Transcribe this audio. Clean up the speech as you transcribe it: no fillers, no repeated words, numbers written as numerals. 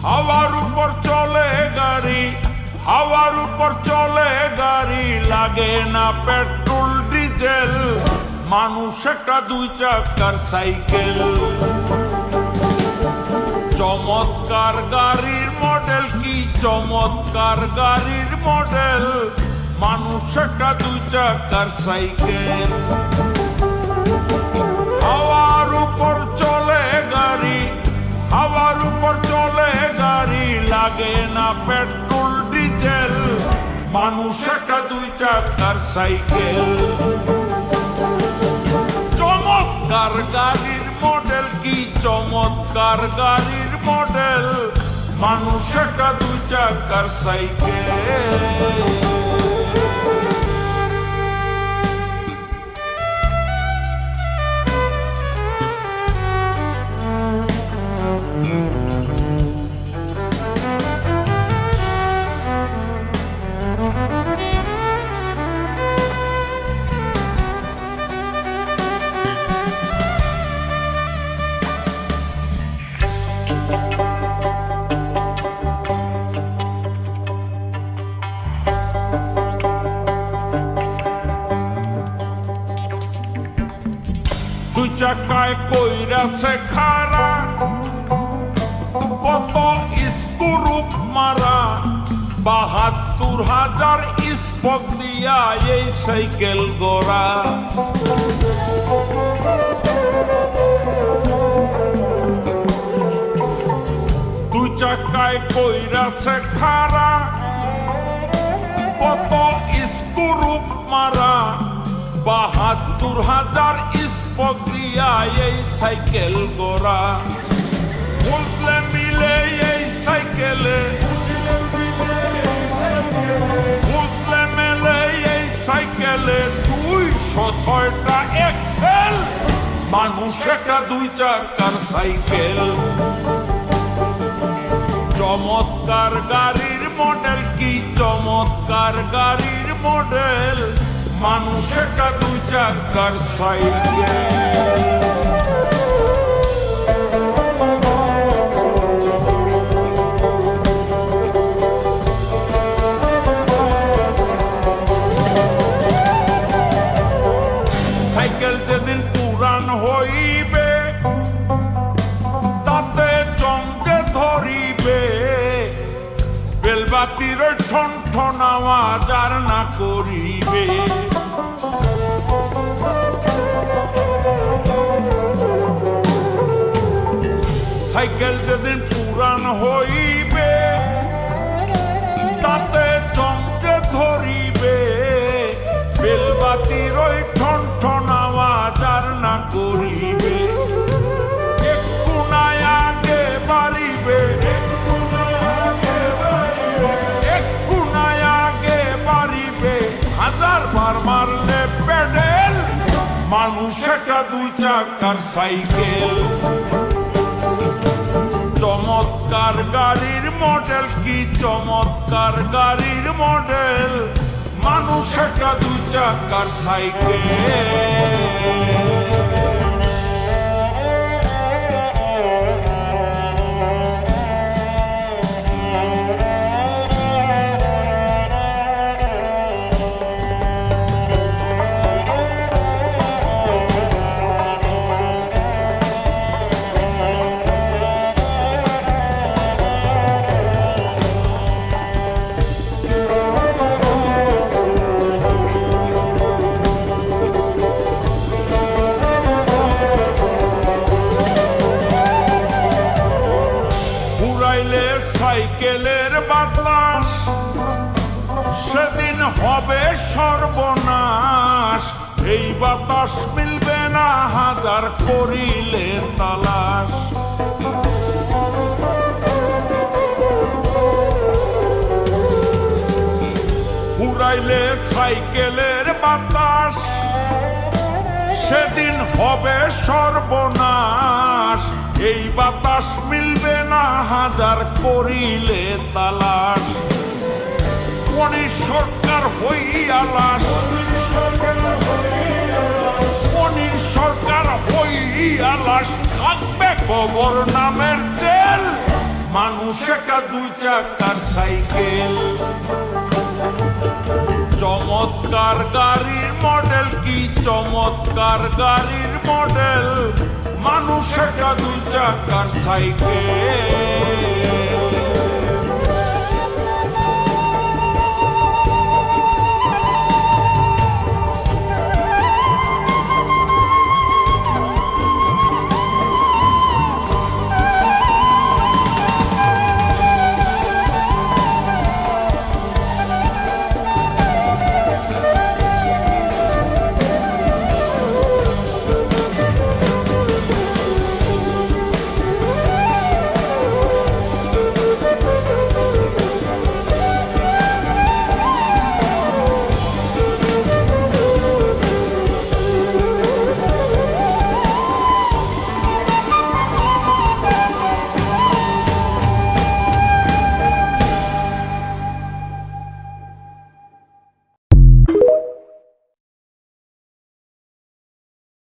হাওয়ার উপর চলে গাড়ি, হাওয়ার উপর চলে গাড়ি, লাগে না পেট্রোল ডিজেল, মানুষ একটা দুই চাকার সাইকেল। চমৎকার গাড়ির মডেল, কি চমৎকার গাড়ির মডেল, মানুষ একটা দুই চাকার সাইকেল। হাওয়ার উপর চলে গাড়ি, হাওয়ার উপর চলে গাড়ি, লাগে না পেট্রোল ডিজেল, মানুষ একটা দুই চাকার সাইকেল। চমৎকার গাড়ির মডেল, কি চমৎকার গাড়ির মডেল, মানুষ একটা দুই চাকার সাইকেল। দুই চাকায় কইরাছে খারা, কত স্ক্রুপ মারা, ৭২,০০০ স্পক দিয়া এই সাইকেল গোড়া। দুই চাকায় কইরাছে খারা, কত স্ক্রুপ মারা, ৭২,০০০ স্পক দিয়া এই সাইকেল গোড়া। বুঝলে মিলে এই সাইকেলে, বুঝলে মেলে এই সাইকেলে ২০৬টা এক্সেল, মানুষ একটা দুই চাকার সাইকেল। চমৎকার গাড়ির মডেল, কি চমৎকার গাড়ির মডেল, মানুষ একটা দুই চাকার সাইকেল। সাইকেল যেদিন পুরান হইবে, তাতে চমকে ধরিবে, বেলবাতির ঠন ঠন আওয়াজ আর না করিবে। সাইকেল যেদিন পুরান হইবে, তাতে চমকে ধরিবে, বেলবাতির ওই ঠন ঠন আওয়াজ আর না করিবে। একটু নাই আগে বাড়িবে, একটু নাই আগে বাড়িবে, ১০০০ বার মারলে পেডেল, মানুষ একটা দুই চাকার সাইকেল। চমৎকার গাড়ির মডেল, কি চমৎকার গাড়ির মডেল, মানুষ একটা দুই চাকার সাইকেল। সাইকেলের বাতাস সেদিন হবে সর্বনাশ, এই বাতাস মিলবে না ১০০০ করিলে তালাশ। ফুরাইলে সাইকেলের বাতাস সেদিন হবে সর্বনাশ, এই বাতাস মিলবে না ১০০০ করিলে তালাশ। মনির সরকার হইয়া লাশ, মনির সরকার হইয়া লাশ, থাকবে কবর নামের তেল, মানুষ একটা 2 চাকার সাইকেল। চমৎকার গাড়ির মডেল, কি চমৎকার গাড়ির মডেল, মানুষ একটা 2 চাকার সাইকেল।